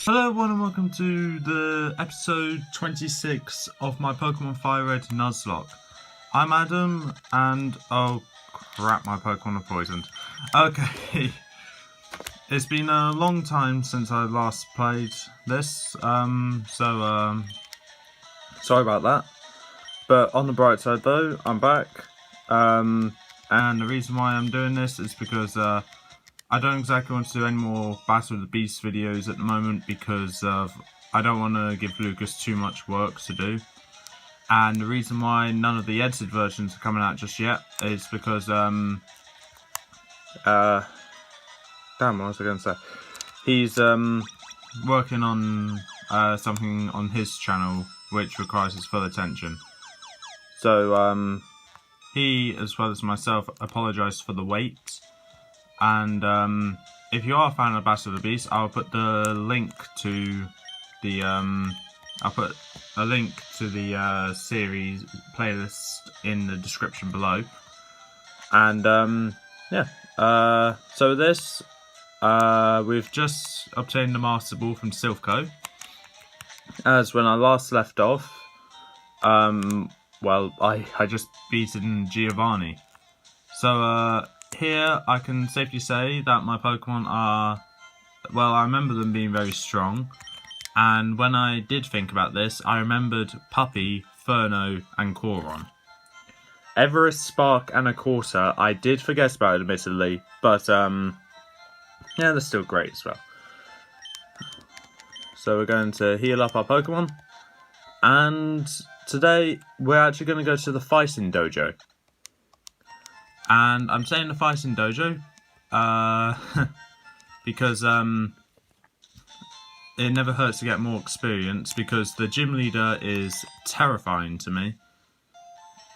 Hello everyone and welcome to the episode 26 of my Pokemon FireRed Nuzlocke. I'm Adam and oh crap, my Pokemon are poisoned. Okay, it's been a long time since I last played this, sorry about that. But on the bright side though, I'm back, and the reason why I'm doing this is because I don't exactly want to do any more Battle of the Beast videos at the moment because I don't want to give Lucas too much work to do. And the reason why none of the edited versions are coming out just yet is because, damn, what was I going to say? He's working on something on his channel which requires his full attention. So he, as well as myself, apologise for the wait. And if you are a fan of Battle of the Beast, I'll put the link to the series playlist in the description below. And so this we've just obtained the Master Ball from Silphco. As when I last left off, well, I just beaten Giovanni. So here, I can safely say that my Pokemon are, well, I remember them being very strong, and when I did think about this, I remembered Puppy, Furno, and Koron. Everest, Spark, and Acorta, I did forget about it admittedly, but, yeah, they're still great as well. So we're going to heal up our Pokemon, and today, we're actually going to go to the Fighting Dojo. And I'm saying the Fighting Dojo because it never hurts to get more experience, because the gym leader is terrifying to me.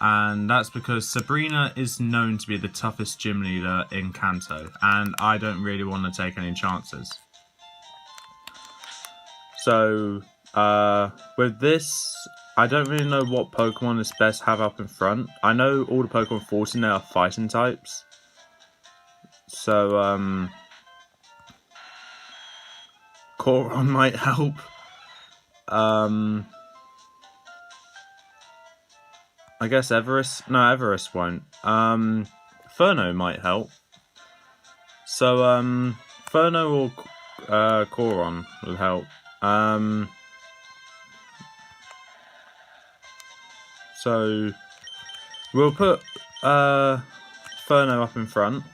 And that's because Sabrina is known to be the toughest gym leader in Kanto, and I don't really want to take any chances. So with this, I don't really know what Pokemon is best to have up in front. I know all the Pokemon fought in there are fighting types. So, Koron might help. I guess Everest? No, Everest won't. Furno might help. So, Furno or Koron will help. So we'll put Furno up in front.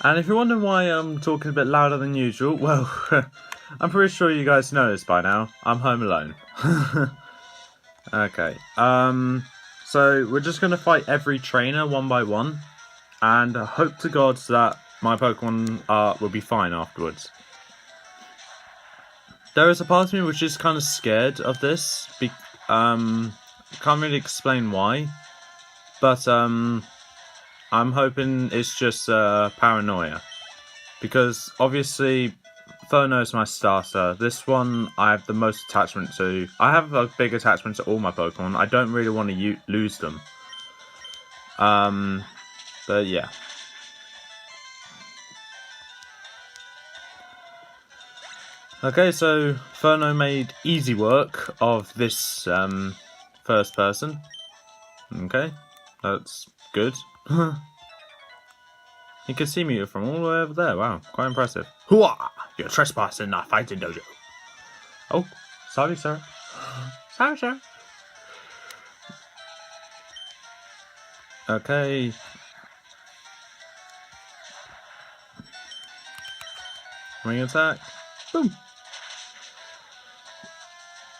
And if you're wondering why I'm talking a bit louder than usual, well, I'm pretty sure you guys know this by now. I'm home alone. Okay. So we're just going to fight every trainer one by one. And I hope to God that my Pokemon will be fine afterwards. There is a part of me which is kind of scared of this. Can't really explain why, but I'm hoping it's just paranoia, because obviously Furno is my starter. This one I have the most attachment to. I have a big attachment to all my Pokemon. I don't really want to lose them. But yeah. Okay, so Furno made easy work of this first person. Okay, that's good. You can see me from all the way over there. Wow, quite impressive. Hooah! You're trespassing our Fighting Dojo. Oh, sorry, sir. Sorry, sir. Okay. Ring attack. Boom.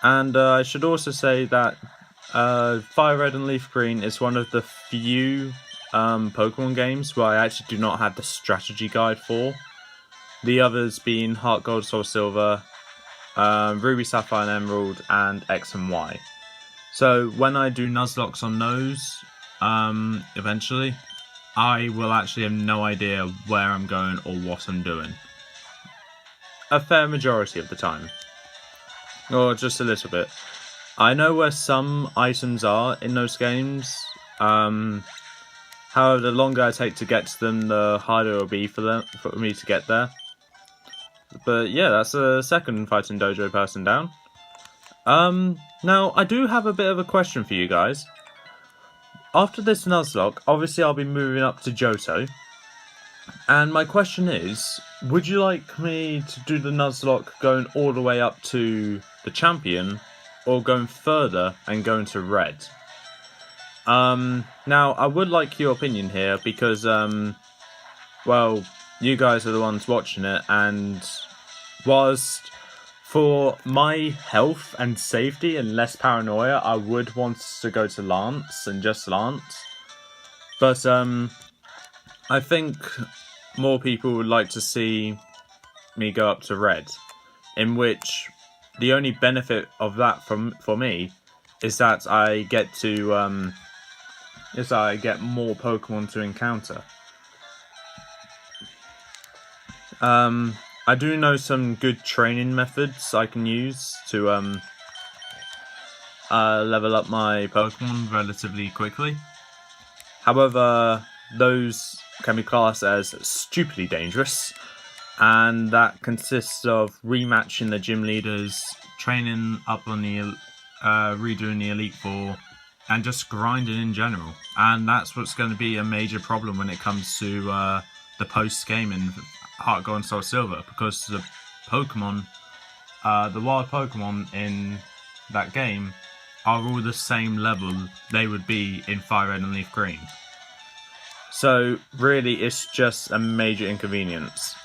And I should also say that FireRed and Leaf Green is one of the few Pokemon games where I actually do not have the strategy guide for. The others being Heart Gold, Soul Silver, Ruby, Sapphire and Emerald, and X and Y. So when I do Nuzlocks on those, eventually, I will actually have no idea where I'm going or what I'm doing. A fair majority of the time. Or just a little bit. I know where some items are in those games. However, the longer I take to get to them, the harder it will be for me to get there. But yeah, that's the second Fighting Dojo person down. Now, I do have a bit of a question for you guys. After this Nuzlocke, obviously I'll be moving up to Johto. And my question is, would you like me to do the Nuzlocke going all the way up to the champion, or going further and going to red? Now, I would like your opinion here, because, well, you guys are the ones watching it, and whilst for my health and safety and less paranoia, I would want to go to Lance and just Lance. But I think more people would like to see me go up to red, in which the only benefit of that for me is that I get to more Pokemon to encounter. I do know some good training methods I can use to level up my Pokemon relatively quickly. However, those can be classed as stupidly dangerous, and that consists of rematching the gym leaders, training up on the redoing the Elite Four, and just grinding in general. And that's what's going to be a major problem when it comes to the post-game in Heart Gold and Soul Silver, because the Pokemon, the wild Pokemon in that game are all the same level they would be in Fire Red and Leaf Green. So really it's just a major inconvenience.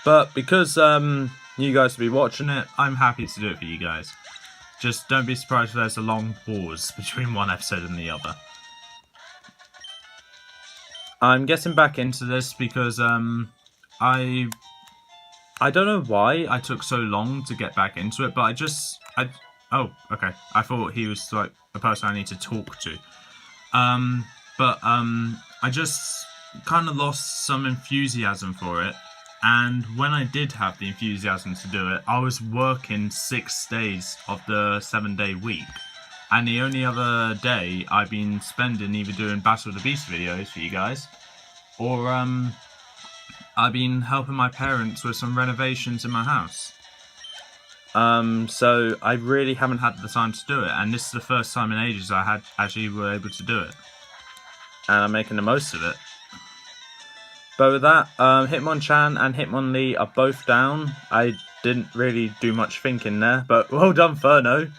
But because you guys will be watching it, I'm happy to do it for you guys. Just don't be surprised if there's a long pause between one episode and the other. I'm getting back into this because I don't know why I took so long to get back into it, but oh, okay. I thought he was like the person I need to talk to. I just kind of lost some enthusiasm for it, and when I did have the enthusiasm to do it, I was working 6 days of the 7-day week. And the only other day I've been spending either doing Battle of the Beast videos for you guys, or I've been helping my parents with some renovations in my house. So I really haven't had the time to do it, and this is the first time in ages I had actually were able to do it. And I'm making the most of it. But with that, Hitmonchan and Hitmonlee are both down. I didn't really do much thinking there, but well done, Furno.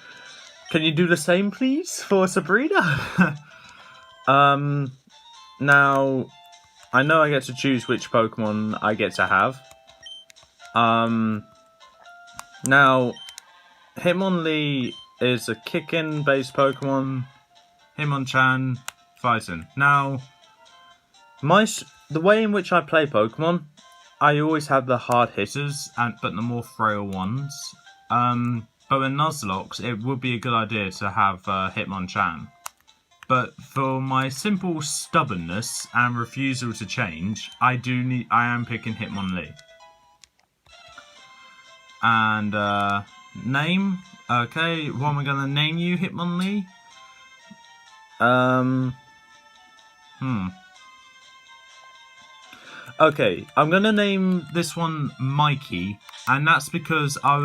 Can you do the same, please, for Sabrina? Now, I know I get to choose which Pokemon I get to have. Now, Hitmonlee is a Kicking based Pokemon. Hitmonchan, Fighting. Now, the way in which I play Pokemon, I always have the hard hitters, but the more frail ones. But in Nuzlocke, it would be a good idea to have Hitmonchan. But for my simple stubbornness and refusal to change, I am picking Hitmonlee. And name, okay, what am I gonna name you, Hitmonlee? Okay, I'm gonna name this one Mikey, and that's because I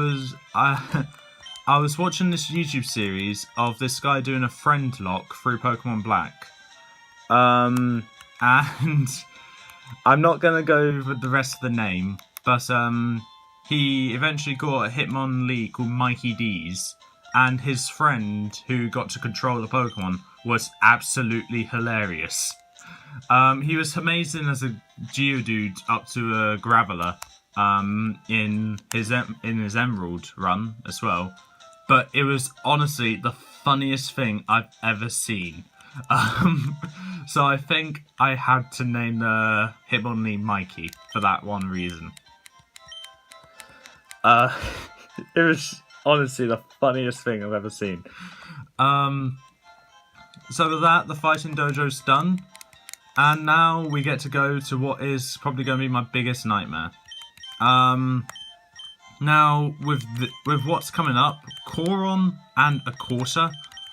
was watching this YouTube series of this guy doing a friend lock through Pokemon Black. And I'm not gonna go with the rest of the name, but he eventually got a Hitmonlee called Mikey D's, and his friend who got to control the Pokemon was absolutely hilarious. He was amazing as a Geodude up to a Graveler in his Emerald run as well. But it was honestly the funniest thing I've ever seen. So I think I had to name the Hitmonlee Mikey for that one reason. It was honestly the funniest thing I've ever seen. So with that, the Fighting Dojo's done. And now we get to go to what is probably going to be my biggest nightmare. Now, with what's coming up, Coron and Acorta,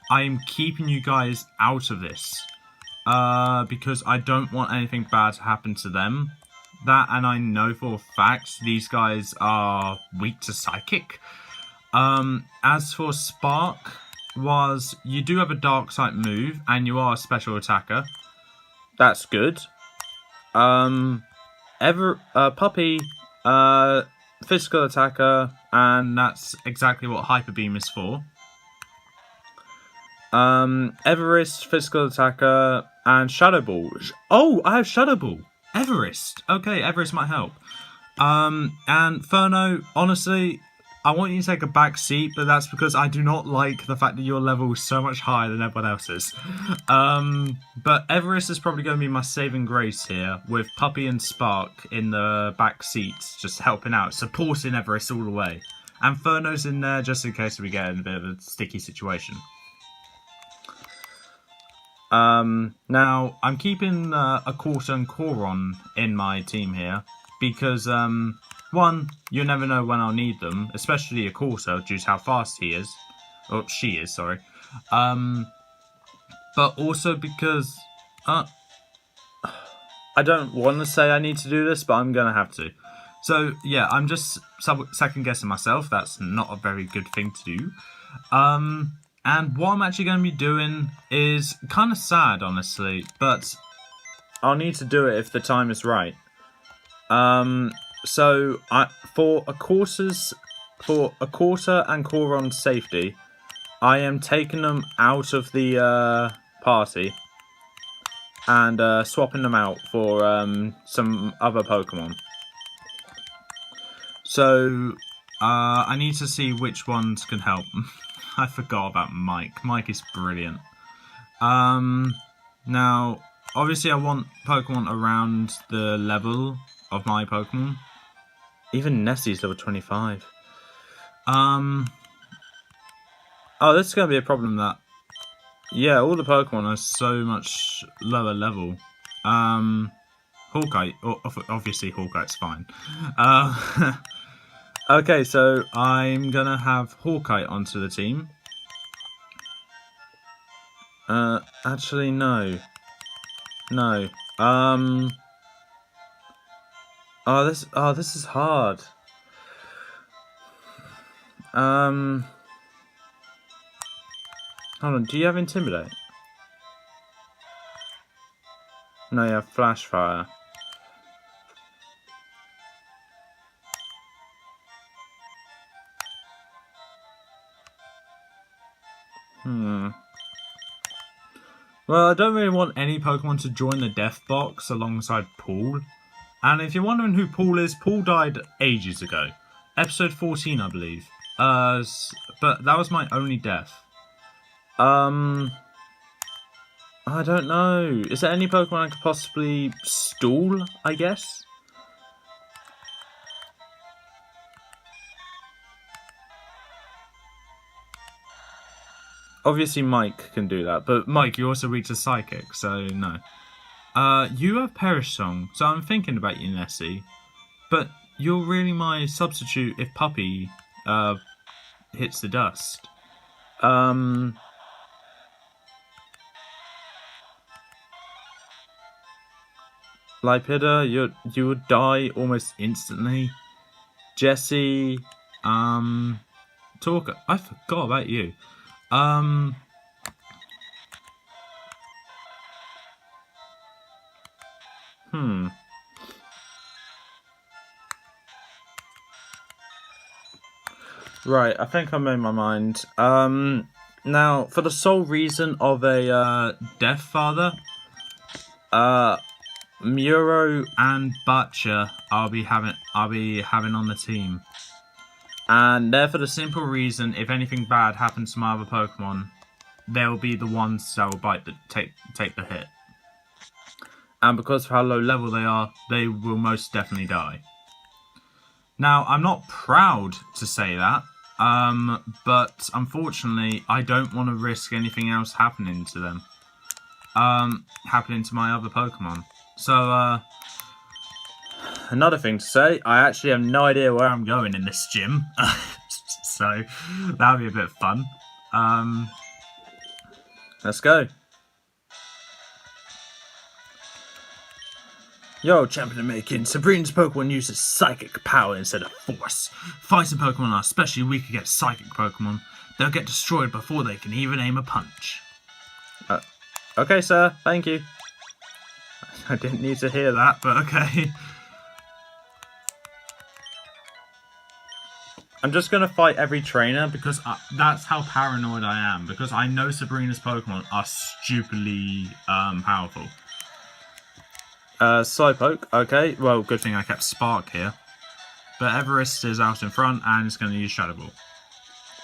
I am keeping you guys out of this. Because I don't want anything bad to happen to them. that, and I know for a fact these guys are weak to Psychic. As for Spark, you do have a Dark Sight move, and you are a special attacker. That's good. Puppy, physical attacker, and that's exactly what Hyper Beam is for. Everest, physical attacker, and Shadow Ball. Oh, I have Shadow Ball. Everest. Okay, Everest might help. And Furno, honestly, I want you to take a back seat, but that's because I do not like the fact that your level is so much higher than everyone else's. But Everest is probably going to be my saving grace here, with Puppy and Spark in the back seats, just helping out, supporting Everest all the way. And Furno's in there just in case we get in a bit of a sticky situation. Now, I'm keeping a Quarter and Coron in my team here, because, one, you never know when I'll need them, especially a Quarter, due to how fast he is. Or she is, sorry. But also because, I don't want to say I need to do this, but I'm going to have to. So, yeah, I'm just second-guessing myself. That's not a very good thing to do. And what I'm actually going to be doing is kind of sad, honestly, but I'll need to do it if the time is right. So for a Quarter and Coron's safety, I am taking them out of the party and swapping them out for some other Pokemon. So I need to see which ones can help. I forgot about Mike. Mike is brilliant. Now, obviously I want Pokemon around the level of my Pokemon. Even Nessie's level 25. Oh, this is going to be a problem that... Yeah, all the Pokemon are so much lower level. Hawkeye, obviously Hawkeye's fine. Okay, so I'm gonna have Hawkeye onto the team. Actually, no. No. This is hard. Hold on, do you have Intimidate? No, you have Flash Fire. Well, I don't really want any Pokemon to join the Death Box alongside Paul. And if you're wondering who Paul is, Paul died ages ago. Episode 14, I believe. But that was my only death. I don't know. Is there any Pokemon I could possibly stall, I guess? Obviously Mike can do that, but Mike, you also weak to Psychic, so no. You have Perish Song, so I'm thinking about you, Nessie. But you're really my substitute if Puppy hits the dust. Lipida, you would die almost instantly. Jesse, Talker, I forgot about you. Right, I think I made my mind. Now, for the sole reason of a Death Father, Muro and Butcher I'll be having on the team. And they're for the simple reason, if anything bad happens to my other Pokemon, they'll be the ones that will take the hit. And because of how low level they are, they will most definitely die. Now, I'm not proud to say that, but unfortunately, I don't want to risk anything else happening to them. Happening to my other Pokemon. So, another thing to say, I actually have no idea where I'm going in this gym. So, that'll be a bit fun. Let's go. Yo, champion making. Sabrina's Pokemon uses psychic power instead of force. Fighting Pokemon are especially weak against psychic Pokemon. They'll get destroyed before they can even aim a punch. Okay, sir. Thank you. I didn't need to hear that, but okay. I'm just going to fight every trainer because that's how paranoid I am. Because I know Sabrina's Pokemon are stupidly powerful. Slowpoke, okay. Well, good thing I kept Spark here. But Everest is out in front and is going to use Shadow Ball.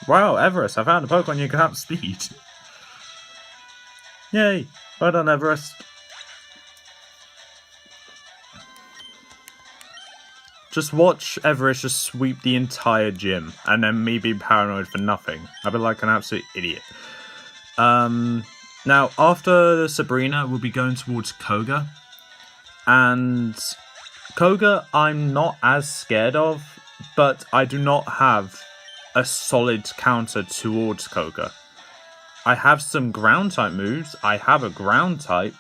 Wow, Everest, I found a Pokemon you can outspeed. Yay! Well done, Everest. Just watch Everest just sweep the entire gym, and then me being paranoid for nothing. I'd be like an absolute idiot. Now, after Sabrina, we'll be going towards Koga. And Koga, I'm not as scared of, but I do not have a solid counter towards Koga. I have some ground type moves, I have a ground type,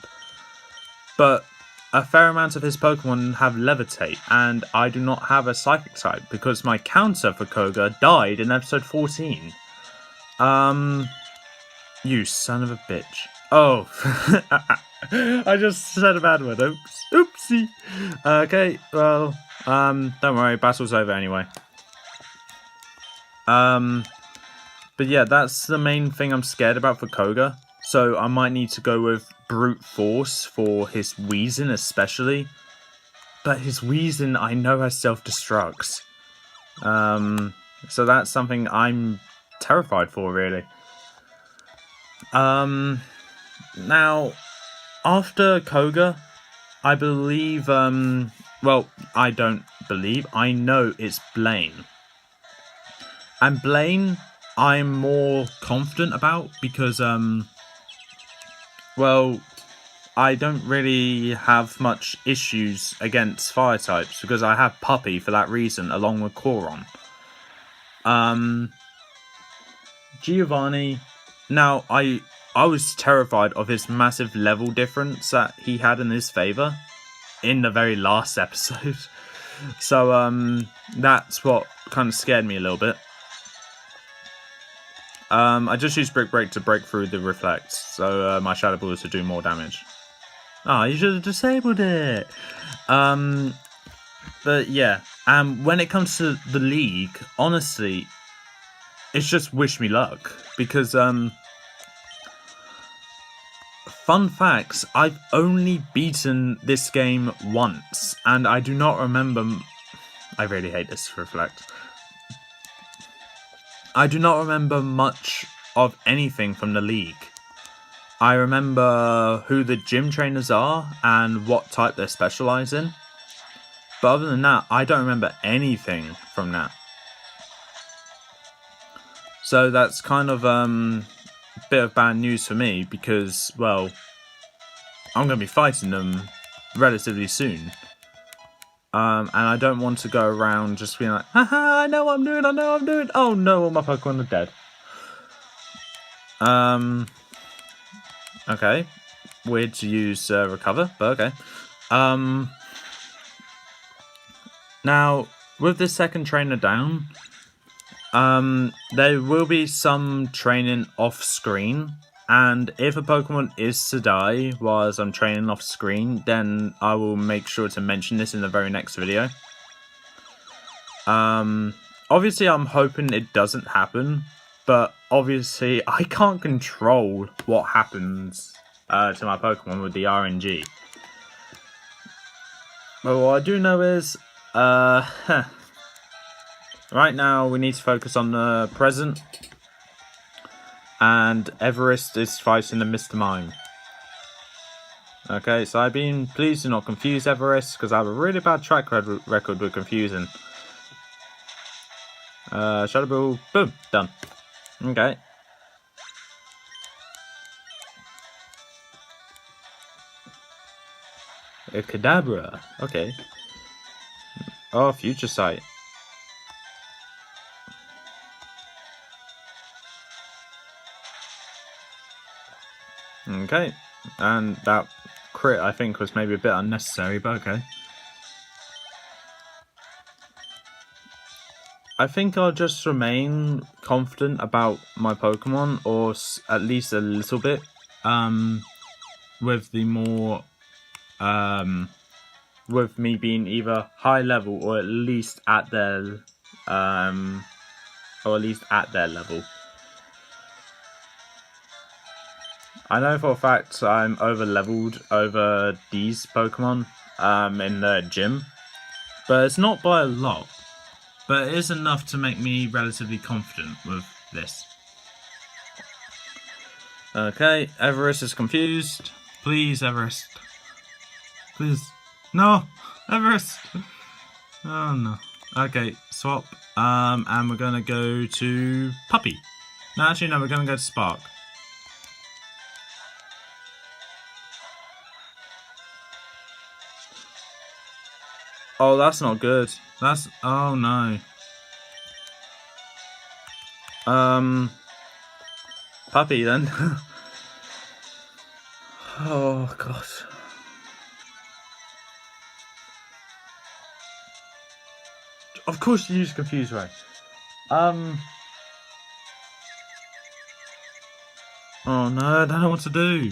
but a fair amount of his Pokemon have Levitate, and I do not have a Psychic type because my counter for Koga died in episode 14. You son of a bitch. Oh, I just said a bad word. Oops. Oopsie. Okay, well, don't worry, battle's over anyway. But yeah, that's the main thing I'm scared about for Koga. So I might need to go with Brute Force for his Weezing especially. But his Weezing I know has self-destructs. So that's something I'm terrified for, really. Now, after Koga, I believe, well, I don't believe, I know it's Blaine. And Blaine, I'm more confident about because, well, I don't really have much issues against fire types because I have Puppy for that reason, along with Coron. Giovanni, now, I was terrified of his massive level difference that he had in his favour in the very last episode. So, that's what kind of scared me a little bit. I just used Brick Break to break through the Reflect, so my Shadow Ball is to do more damage. Oh, you should have disabled it! But yeah, when it comes to the League, honestly, it's just wish me luck, because, fun facts, I've only beaten this game once, and I do not remember... I really hate this Reflect. I do not remember much of anything from the League. I remember who the gym trainers are and what type they're specialised in. But other than that, I don't remember anything from that. So that's kind of a bit of bad news for me because, well, I'm going to be fighting them relatively soon. And I don't want to go around just being like, haha, I know what I'm doing, I know what I'm doing. Oh no, all my Pokemon are dead. Okay. Weird to use Recover, but okay. Now, with the second trainer down, there will be some training off screen. And if a Pokemon is to die whilst I'm training off screen, then I will make sure to mention this in the very next video. Obviously I'm hoping it doesn't happen, but obviously I can't control what happens to my Pokemon with the RNG. But what I do know is, right now we need to focus on the present. And Everest is fighting the Mr. Mime. Okay, so I've been pleased to not confuse Everest because I have a really bad track record with confusing. Shadow Ball, boom, done. Okay. A Kadabra, okay. Oh, Future Sight. Okay, and that crit, I think, was maybe a bit unnecessary, but okay. I think I'll just remain confident about my Pokemon, or at least a little bit, with the more, with me being either high level or at least at their, level. I know for a fact I'm over leveled over these Pokemon, in the gym, but it's not by a lot. But it is enough to make me relatively confident with this. Okay, Everest is confused. Please, Everest. Please. No! Everest! Oh no. Okay, swap. And we're gonna go to Puppy. No, actually no, we're gonna go to Spark. Oh, that's not good. That's... oh no. Puppy then. Oh god. Of course you use Confuse Ray. Oh no, I don't know what to do.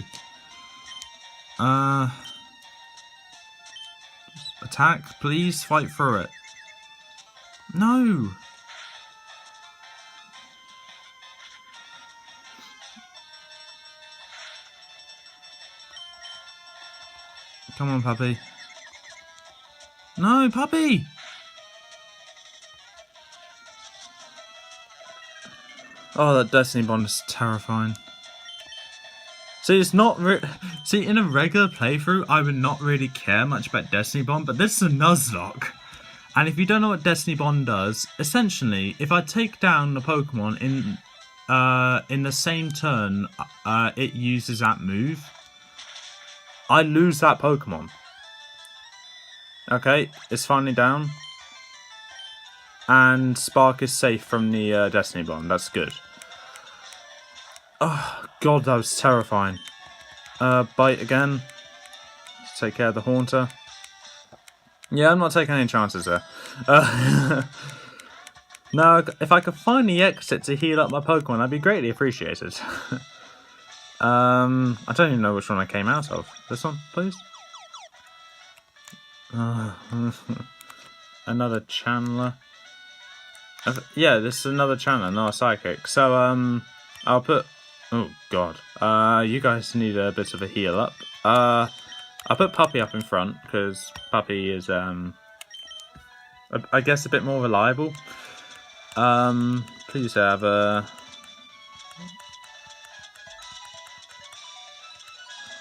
Attack, please, fight through it. No! Come on, Puppy. No, Puppy! Oh, that Destiny Bond is terrifying. See, it's not see, in a regular playthrough, I would not really care much about Destiny Bond, but this is a Nuzlocke. And if you don't know what Destiny Bond does, essentially, if I take down the Pokemon in the same turn it uses that move, I lose that Pokemon. Okay, it's finally down. And Spark is safe from the Destiny Bomb. That's good. Oh, God, that was terrifying. Bite again. Let's take care of the Haunter. Yeah, I'm not taking any chances there. No, if I could find the exit to heal up my Pokemon, that'd be greatly appreciated. I don't even know which one I came out of. This one, please? Another Channeler. Yeah, this is another Channeler, not a Psychic. So, I'll put... oh, God. You guys need a bit of a heal up. I'll put Puppy up in front, because Puppy is, I guess, a bit more reliable. Please have a...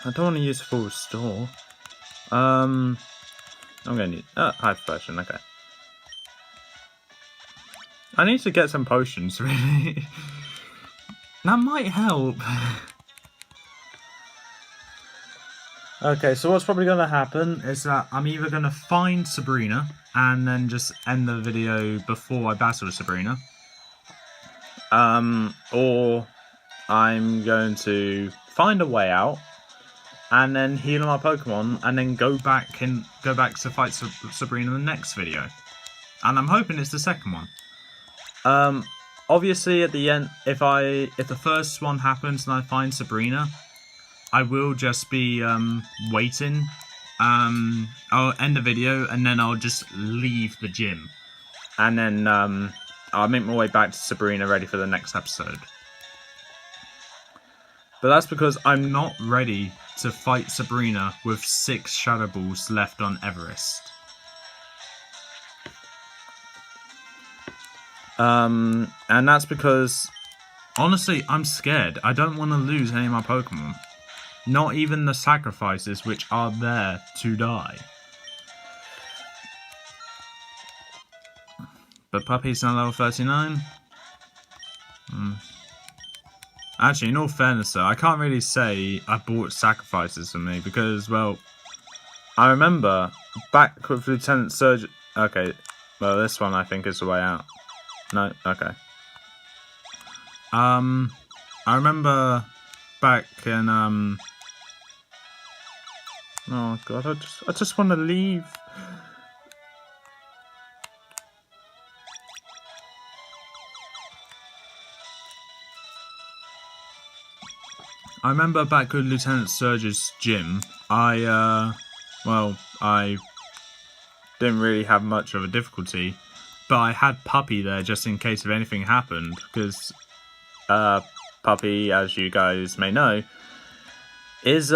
I don't want to use full restore. I'm going to need... Hyper Potion, okay. I need to get some potions, really. That might help. Okay, so what's probably going to happen is that I'm either going to find Sabrina and then just end the video before I battle Sabrina. Or I'm going to find a way out and then heal my Pokemon and then go back to fight Sabrina in the next video. And I'm hoping it's the second one. Obviously at the end, if the first one happens and I find Sabrina, I will just be waiting. I'll end the video and then I'll just leave the gym. And then I'll make my way back to Sabrina ready for the next episode. But that's because I'm not ready to fight Sabrina with 6 Shadow Balls left on Everest. And that's because, honestly, I'm scared. I don't want to lose any of my Pokemon. Not even the sacrifices which are there to die. But Puppy's now level 39. Actually, in all fairness though, I can't really say I bought sacrifices for me because, well, I remember back with Lieutenant Surgeon... Okay, well, this one I think is the way out. No? Okay. I remember back in, Oh god, I just want to leave. I remember back at Lieutenant Surge's gym, I didn't really have much of a difficulty, but I had Puppy there just in case if anything happened, because Puppy, as you guys may know, was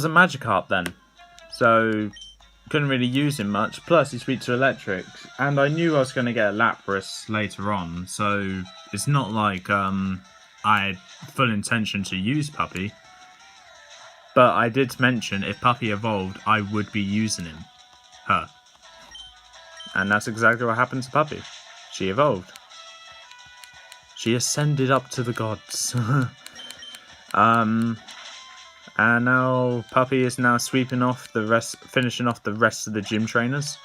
a Magikarp then, so couldn't really use him much. Plus, he's weak to electric, and I knew I was going to get a Lapras later on, so it's not like I had full intention to use Puppy. But I did mention if Puppy evolved, I would be using her. And that's exactly what happened to Puppy. She evolved. She ascended up to the gods. And now Puppy is now sweeping off the rest, finishing off the rest of the gym trainers.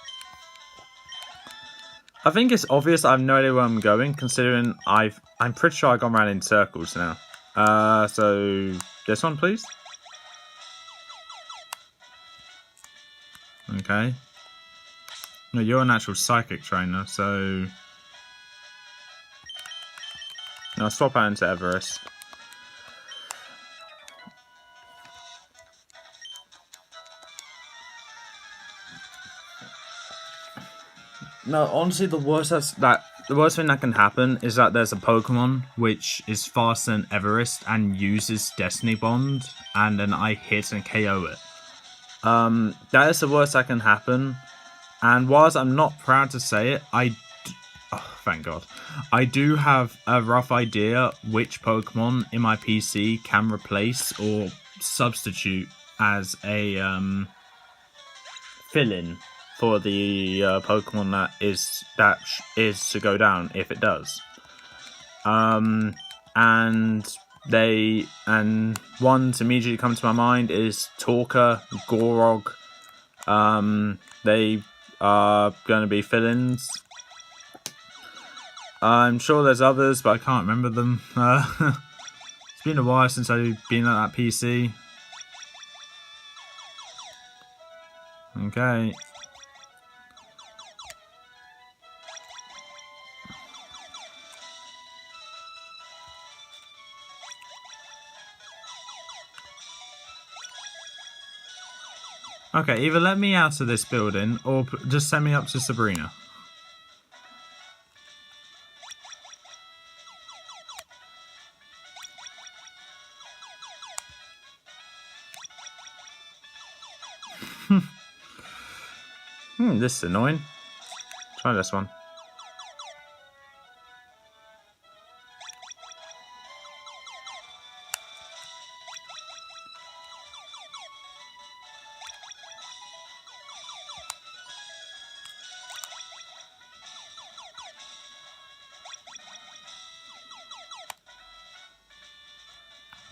I think it's obvious I have no idea where I'm going, considering I'm pretty sure I've gone around in circles now. So this one, please. Okay. No, you're an actual psychic trainer, so I'll swap out into Everest. No, honestly, the worst thing that can happen is that there's a Pokemon which is faster than Everest and uses Destiny Bond, and then I hit and KO it. That is the worst that can happen. And whilst I'm not proud to say it, thank God, I do have a rough idea which Pokemon in my PC can replace or substitute as a fill-in for the Pokemon that is to go down if it does. And one to immediately come to my mind is Torka, Gorog. They are going to be fill-ins. I'm sure there's others, but I can't remember them. It's been a while since I've been at that PC. Okay. Okay, either let me out of this building or just send me up to Sabrina. This is annoying. Try this one.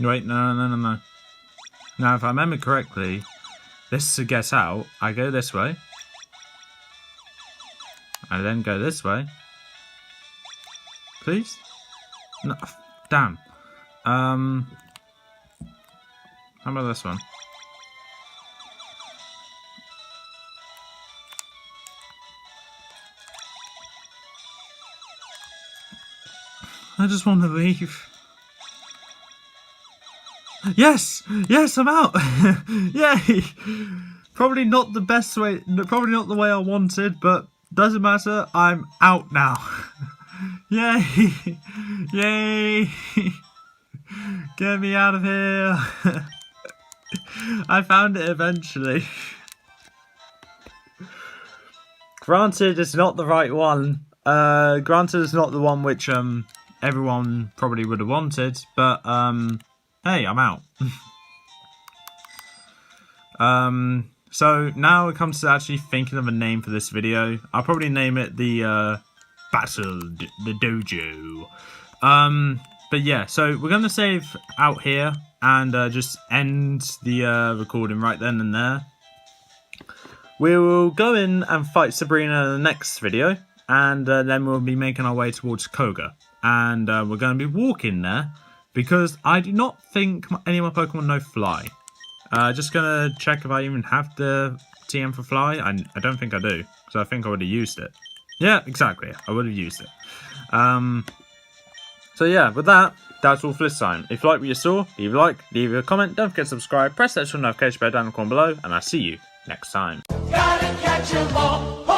Wait, no. Now, if I remember correctly, this is to get out. I go this way. I then go this way. Please? No, damn. How about this one? I just want to leave. Yes! Yes, I'm out! Yay! Probably not the best way, probably not the way I wanted, but doesn't matter, I'm out now. Yay! Yay! Get me out of here! I found it eventually. Granted, it's not the right one. Granted, it's not the one which everyone probably would have wanted, but hey, I'm out. So now it comes to actually thinking of a name for this video. I'll probably name it the Dojo. But yeah, so we're gonna save out here and just end the recording right then and there. We will go in and fight Sabrina in the next video, and then we'll be making our way towards Koga, and we're going to be walking there because I do not think any of my Pokemon know Fly. Just gonna check if I even have the TM for fly. I don't think I do, because I think I would have used it. Yeah, exactly. I would have used it. So yeah, with that, that's all for this time. If you like what you saw, leave a like, leave a comment, don't forget to subscribe, press that notification bell down in the corner below, and I'll see you next time. Gotta catch 'em all.